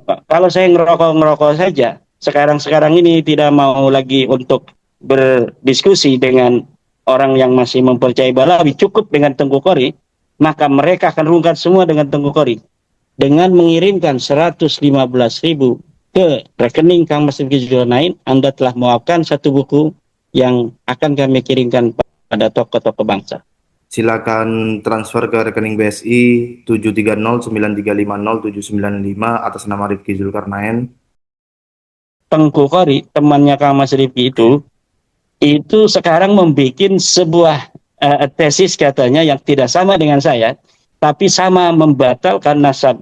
Kalau saya ngerokok-ngerokok saja, sekarang-sekarang ini tidak mau lagi untuk berdiskusi dengan orang yang masih mempercayai Balawi, cukup dengan Tengku Kori, maka mereka akan rungkat semua dengan Tengku Kori. Dengan mengirimkan 115.000 ke rekening Kang Mas Rifki Zulkarnain, Anda telah mewakafkan satu buku yang akan kami kirimkan pada tokoh-tokoh bangsa. Silakan transfer ke rekening BSI 73093507795 atas nama Rifki Zulkarnain. Tengku Kori, temannya Kang Mas Rifki itu sekarang membuat sebuah tesis katanya yang tidak sama dengan saya, tapi sama membatalkan nasab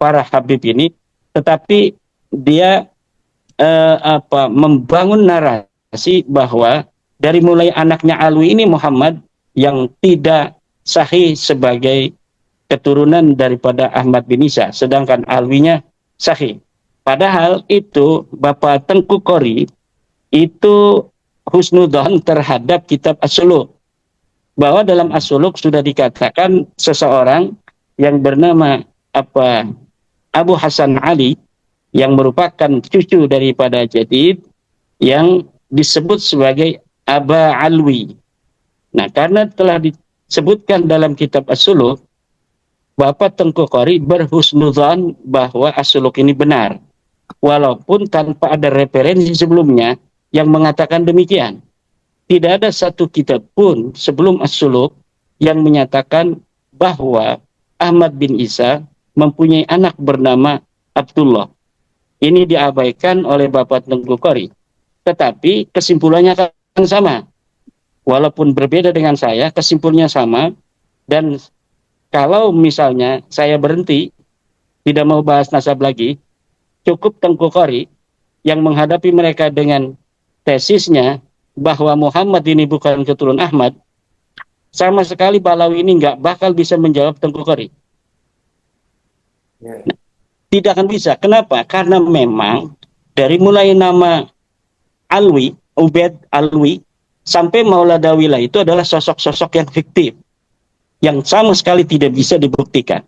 para Habib ini, tetapi dia membangun narasi bahwa dari mulai anaknya Alwi ini Muhammad yang tidak sahih sebagai keturunan daripada Ahmad bin Isa, sedangkan Alwinya sahih. Padahal itu Bapak Tengku Kori itu husnudzon terhadap kitab As-Suluk, bahwa dalam As-Suluk sudah dikatakan seseorang yang bernama Abu Hasan Ali yang merupakan cucu daripada Jadid yang disebut sebagai Aba Alwi. Nah, karena telah disebutkan dalam kitab As-Suluk, Bapak Tengku Kori berhusnudzon bahwa As-Suluk ini benar, walaupun tanpa ada referensi sebelumnya yang mengatakan demikian. Tidak ada satu kitab pun sebelum As-Suluk yang menyatakan bahwa Ahmad bin Isa mempunyai anak bernama Abdullah. Ini diabaikan oleh Bapak Tengku Kori. Tetapi kesimpulannya akan sama. Walaupun berbeda dengan saya, kesimpulannya sama. Dan kalau misalnya saya berhenti, tidak mau bahas nasab lagi, cukup Tengku Kori yang menghadapi mereka dengan tesisnya bahwa Muhammad ini bukan keturunan Ahmad, sama sekali Balawi ini nggak bakal bisa menjawab Tengku Kori. Nah, tidak akan bisa. Kenapa? Karena memang dari mulai nama Alwi, Ubaid Alwi, sampai Mauladawilah itu adalah sosok-sosok yang fiktif, yang sama sekali tidak bisa dibuktikan.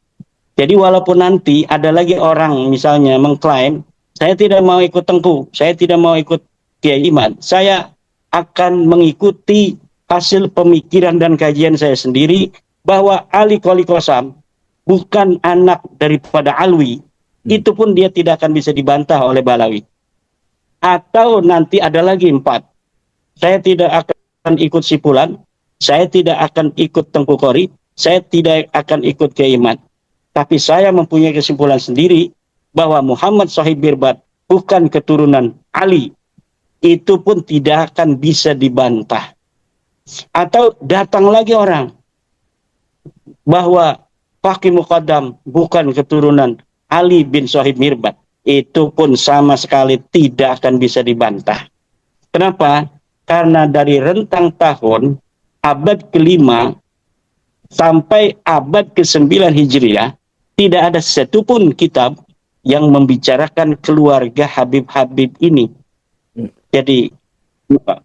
Jadi walaupun nanti ada lagi orang misalnya mengklaim, saya tidak mau ikut Tengku, saya tidak mau ikut Kiai Iman, saya akan mengikuti hasil pemikiran dan kajian saya sendiri bahwa Ali Qoli Qasam bukan anak daripada Alwi, itu pun dia tidak akan bisa dibantah oleh Balawi. Atau nanti ada lagi 4. Saya tidak akan ikut Sipulan, saya tidak akan ikut Tengku Kori, saya tidak akan ikut Kiai Iman. Tapi saya mempunyai kesimpulan sendiri bahwa Muhammad Sahib Birbat bukan keturunan Ali. Itu pun tidak akan bisa dibantah. Atau datang lagi orang bahwa Faqih Muqaddam bukan keturunan Ali bin Sahib Mirbat. Itu pun sama sekali tidak akan bisa dibantah. Kenapa? Karena dari rentang tahun abad ke-5 sampai abad ke-9 Hijriah, tidak ada satupun kitab yang membicarakan keluarga Habib-Habib ini. Jadi,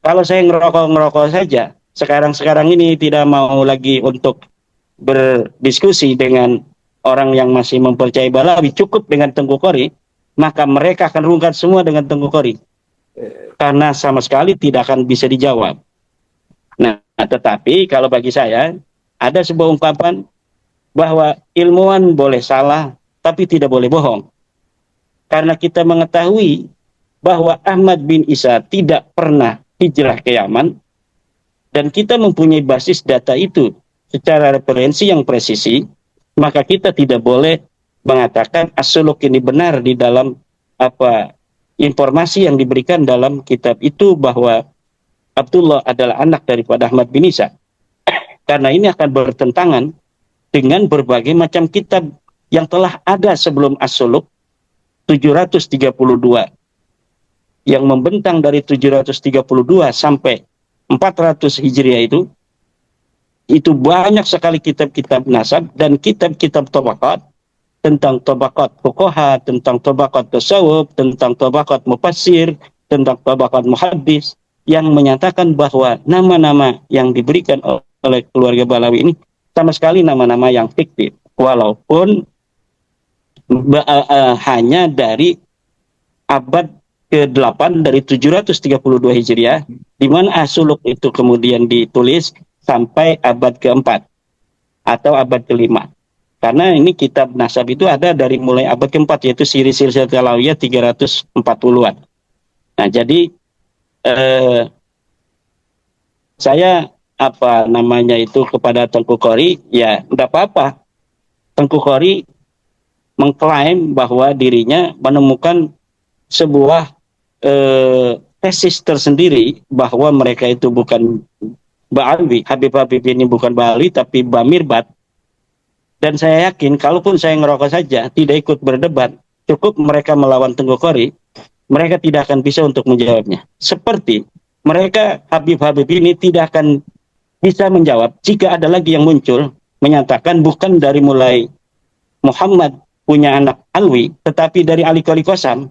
kalau saya ngerokok-ngerokok saja, sekarang-sekarang ini tidak mau lagi untuk berdiskusi dengan orang yang masih mempercayai Balawi, cukup dengan Tengku Kori, maka mereka akan rungkat semua dengan Tengku Kori. Karena sama sekali tidak akan bisa dijawab. Nah, tetapi kalau bagi saya, ada sebuah ungkapan bahwa ilmuwan boleh salah, tapi tidak boleh bohong. Karena kita mengetahui bahwa Ahmad bin Isa tidak pernah hijrah ke Yaman, dan kita mempunyai basis data itu secara referensi yang presisi, maka kita tidak boleh mengatakan As-Suluk ini benar di dalam informasi yang diberikan dalam kitab itu bahwa Abdullah adalah anak daripada Ahmad bin Isa. Karena ini akan bertentangan dengan berbagai macam kitab yang telah ada sebelum As-Suluk 732, yang membentang dari 732 sampai 400 Hijriah itu banyak sekali kitab-kitab nasab dan kitab-kitab tabaqat, tentang tabaqat fuqaha, tentang tabaqat tasawuf, tentang tabaqat mufassir, tentang tabaqat muhaddis, yang menyatakan bahwa nama-nama yang diberikan oleh keluarga Balawi ini sama sekali nama-nama yang fiktif, walaupun hanya dari abad ke-8 dari 732 Hijriah, di mana As-Suluk itu kemudian ditulis sampai abad ke-4 atau abad ke-5. Karena ini kitab nasab itu ada dari mulai abad ke-4, yaitu Siri Silsilatul Alawiyah 340-an. Nah, jadi saya kepada Tengku Qori, ya enggak apa-apa. Tengku Qori mengklaim bahwa dirinya menemukan sebuah tesis tersendiri bahwa mereka itu bukan Ba'alwi, Habib-Habib ini bukan Ba'alwi tapi Bamirbat. Dan saya yakin kalaupun saya ngerokok saja, tidak ikut berdebat, cukup mereka melawan Tengku Qori, mereka tidak akan bisa untuk menjawabnya. Seperti mereka Habib-Habib ini tidak akan bisa menjawab jika ada lagi yang muncul menyatakan bukan dari mulai Muhammad punya anak Alwi, tetapi dari Ali Qoli Qasam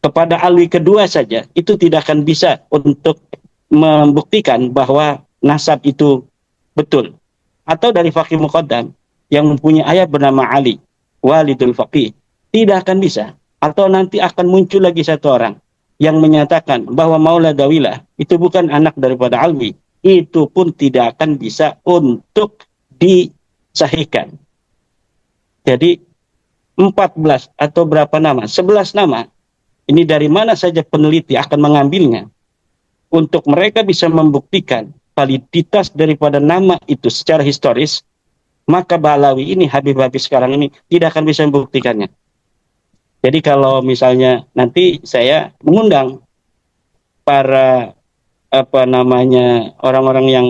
kepada Alwi kedua saja, itu tidak akan bisa untuk membuktikan bahwa nasab itu betul. Atau dari Faqih Muqaddam yang mempunyai ayah bernama Ali, Walidul Faqih, tidak akan bisa. Atau nanti akan muncul lagi satu orang yang menyatakan bahwa Maula Dawilah itu bukan anak daripada Alwi, itu pun tidak akan bisa untuk disahihkan. Jadi 14 atau berapa nama, 11 nama, ini dari mana saja peneliti akan mengambilnya untuk mereka bisa membuktikan validitas daripada nama itu secara historis, maka Ba'alawi ini, Habib-Habib sekarang ini tidak akan bisa membuktikannya. Jadi kalau misalnya nanti saya mengundang para orang-orang yang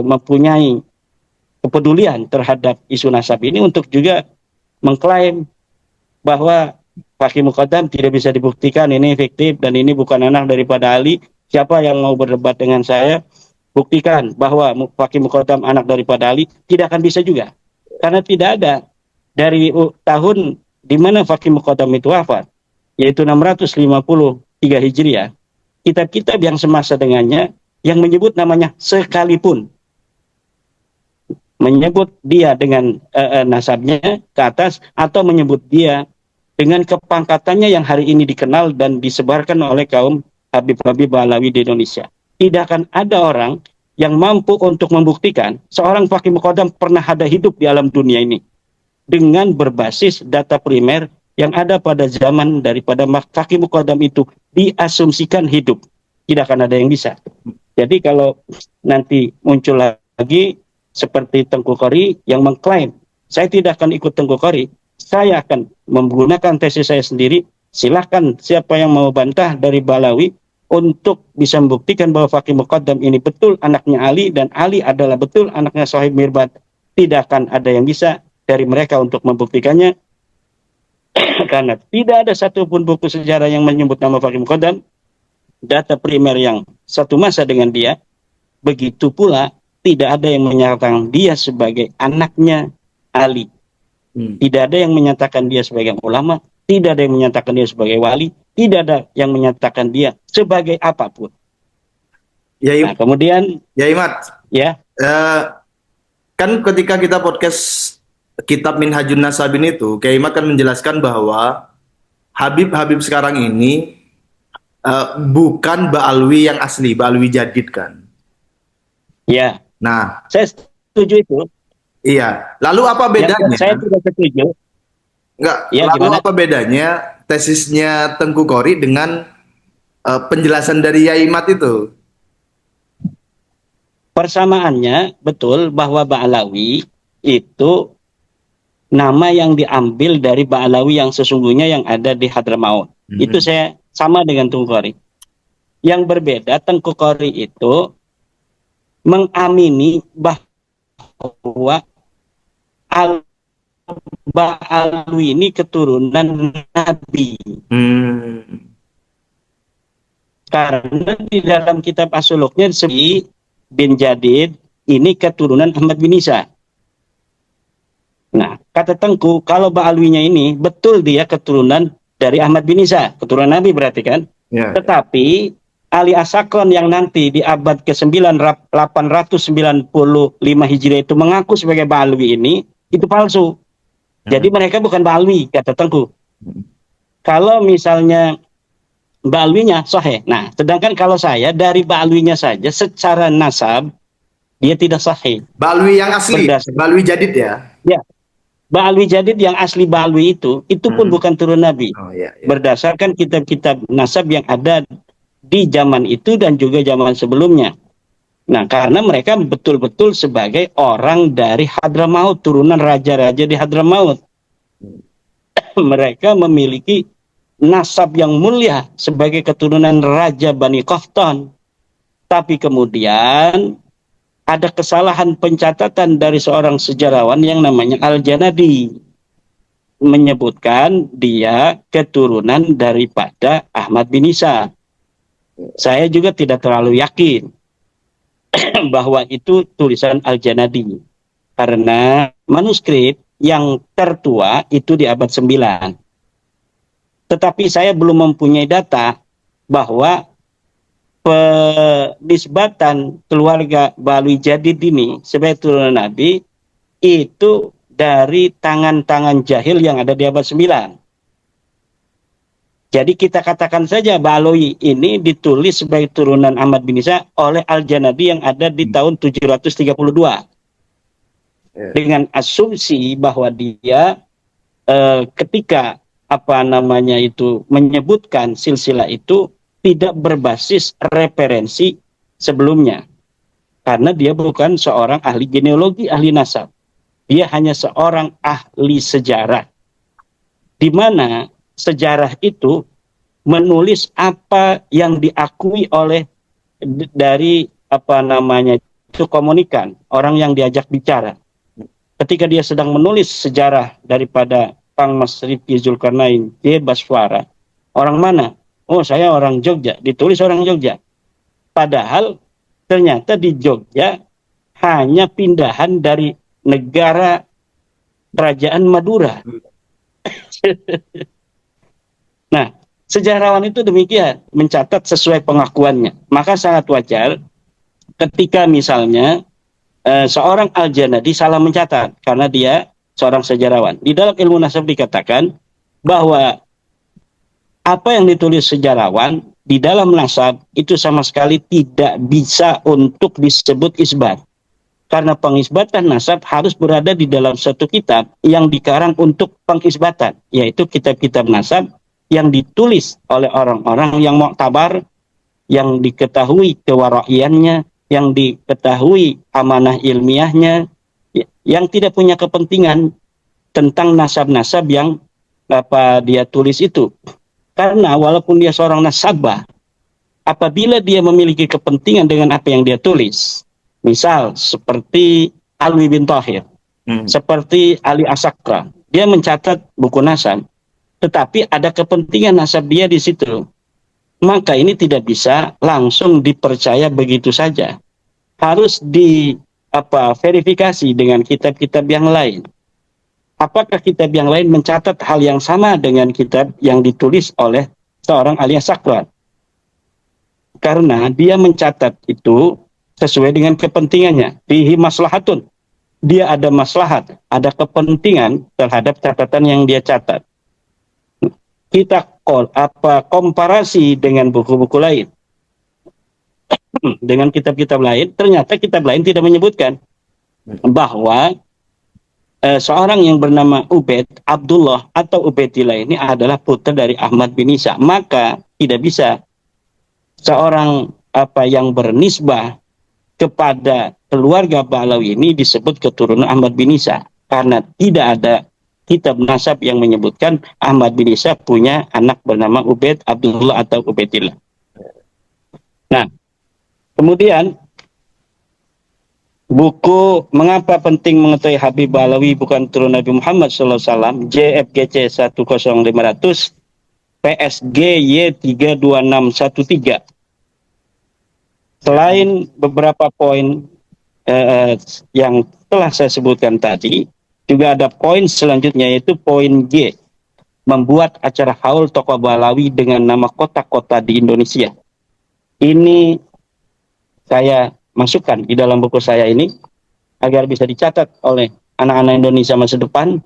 mempunyai kepedulian terhadap isu nasab ini untuk juga mengklaim bahwa Faqih Muqaddam tidak bisa dibuktikan, ini fiktif dan ini bukan anak daripada Ali. Siapa yang mau berdebat dengan saya, buktikan bahwa Faqih Muqaddam anak daripada Ali, tidak akan bisa juga. Karena tidak ada dari tahun di mana Faqih Muqaddam itu wafat, yaitu 653 Hijriah, kitab-kitab yang semasa dengannya yang menyebut namanya sekalipun, menyebut dia dengan nasabnya ke atas atau menyebut dia dengan kepangkatannya yang hari ini dikenal dan disebarkan oleh kaum Habib-Habib Ba'alawi di Indonesia. Tidak akan ada orang yang mampu untuk membuktikan seorang Faqih Muqaddam pernah ada hidup di alam dunia ini dengan berbasis data primer yang ada pada zaman daripada Faqih Muqaddam itu diasumsikan hidup. Tidak akan ada yang bisa. Jadi kalau nanti muncul lagi seperti Tengku Qori yang mengklaim, saya tidak akan ikut Tengku Qori, saya akan menggunakan tesis saya sendiri, silahkan siapa yang mau bantah dari Ba'alawi untuk bisa membuktikan bahwa Faqih Muqaddam ini betul anaknya Ali dan Ali adalah betul anaknya Sohib Mirbat. Tidak akan ada yang bisa dari mereka untuk membuktikannya karena tidak ada satupun buku sejarah yang menyebut nama Faqih Muqaddam, data primer yang satu masa dengan dia, begitu pula tidak ada yang menyatakan dia sebagai anaknya Ali. Tidak ada yang menyatakan dia sebagai ulama, tidak ada yang menyatakan dia sebagai wali, tidak ada yang menyatakan dia sebagai apapun. Ya, nah, kemudian ya Imat, ya, kan ketika kita podcast Kitab Minhajun Nasabin itu, Kiai Imat kan menjelaskan bahwa Habib-Habib sekarang ini bukan Ba'alwi yang asli, Ba'alwi jadid kan? Ya. Nah, saya setuju itu. Iya. Lalu apa bedanya? Ya, saya tidak setuju. Enggak. Ya, lalu gimana? apa bedanya tesisnya Tengku Qori dengan penjelasan dari Yai Imat itu? Persamaannya betul bahwa Ba'alawi itu nama yang diambil dari Ba'alawi yang sesungguhnya yang ada di Hadramaut. Itu saya sama dengan Tengku Qori. Yang berbeda, Tengku Qori itu mengamini bahwa Ba'alwi ini keturunan Nabi. Karena di dalam kitab As-Suluknya disebut bin Jadid ini keturunan Ahmad bin Isa. Nah, kata Tengku, kalau Ba'alwinya ini betul dia keturunan dari Ahmad bin Isa, keturunan Nabi berarti kan? Ya. Tetapi Ali As-Sakron yang nanti di abad ke-9 895 Hijriah itu mengaku sebagai Ba'alwi ini, itu palsu. Jadi mereka bukan Ba'alwi, kata Tengku. Kalau misalnya Ba'alwinya sahih. Nah, sedangkan kalau saya dari Ba'alwinya saja secara nasab dia tidak sahih. Balwi yang asli, Berdasar Balwi Jadid ya. ya, Ba'alwi Jadid yang asli Ba'alwi itu pun Hmm. bukan turun Nabi. Oh iya, iya. Berdasarkan kitab-kitab nasab yang ada di zaman itu dan juga zaman sebelumnya. Nah, karena mereka betul-betul sebagai orang dari Hadramaut, turunan raja-raja di Hadramaut. Mereka memiliki nasab yang mulia sebagai keturunan Raja Bani Qahtan. Tapi kemudian ada kesalahan pencatatan dari seorang sejarawan yang namanya Al-Janadi. Menyebutkan dia keturunan daripada Ahmad bin Isa. Saya juga tidak terlalu yakin bahwa itu tulisan Al-Janadi. Karena manuskrip yang tertua itu di abad 9. Tetapi saya belum mempunyai data bahwa penisbatan keluarga Ba'alwi Jadid ini sebagai turunan Nabi itu dari tangan-tangan jahil yang ada di abad 9. Jadi kita katakan saja Ba'alwi ini ditulis sebagai turunan Ahmad bin Isa oleh Al-Janadi yang ada di tahun 732. Dengan asumsi bahwa dia ketika menyebutkan silsilah itu tidak berbasis referensi sebelumnya. Karena dia bukan seorang ahli genealogi, ahli nasab. Dia hanya seorang ahli sejarah. Di mana sejarah itu menulis apa yang diakui oleh dari itu komunikan, orang yang diajak bicara. Ketika dia sedang menulis sejarah daripada Pang Mas Rifki Zulkarnain, dia Baswara. Orang mana? Oh, saya orang Jogja. Ditulis orang Jogja. Padahal ternyata di Jogja hanya pindahan dari negara kerajaan Madura. Nah, sejarawan itu demikian, mencatat sesuai pengakuannya. Maka sangat wajar ketika misalnya seorang Al-Janadi salah mencatat karena dia seorang sejarawan. Di dalam ilmu nasab dikatakan bahwa apa yang ditulis sejarawan di dalam nasab itu sama sekali tidak bisa untuk disebut isbat. Karena pengisbatan nasab harus berada di dalam satu kitab yang dikarang untuk pengisbatan, yaitu kitab-kitab nasab yang ditulis oleh orang-orang yang muktabar, yang diketahui kewaraiannya, yang diketahui amanah ilmiahnya, yang tidak punya kepentingan tentang nasab-nasab yang dia tulis itu. Karena walaupun dia seorang nasabah, apabila dia memiliki kepentingan dengan apa yang dia tulis, misal seperti Alwi bin Tahir, seperti Ali Asakra, dia mencatat buku nasab, tetapi ada kepentingan nasab dia di situ. Maka ini tidak bisa langsung dipercaya begitu saja. Harus verifikasi dengan kitab-kitab yang lain. Apakah kitab yang lain mencatat hal yang sama dengan kitab yang ditulis oleh seorang alias sakral? Karena dia mencatat itu sesuai dengan kepentingannya. Fihi maslahatun. Dia ada maslahat, ada kepentingan terhadap catatan yang dia catat. Kita komparasi dengan buku-buku lain, dengan kitab-kitab lain, ternyata kitab lain tidak menyebutkan bahwa seorang yang bernama Ubaid Abdullah atau Ubaidillah ini adalah putra dari Ahmad bin Isa. Maka tidak bisa seorang yang bernisbah kepada keluarga Ba'alawi ini disebut keturunan Ahmad bin Isa, karena tidak ada kitab nasab yang menyebutkan Ahmad bin Isa punya anak bernama Ubaid Abdullah atau Ubaidillah. Nah, kemudian buku Mengapa Penting Mengetahui Habib Ba'alawi Bukan Turun Nabi Muhammad SAW, JFGC 10500 PSGY 32613. Selain beberapa poin yang telah saya sebutkan tadi, juga ada poin selanjutnya, yaitu poin G, membuat acara haul tokoh Ba'alawi dengan nama kota-kota di Indonesia. Ini saya masukkan di dalam buku saya ini agar bisa dicatat oleh anak-anak Indonesia masa depan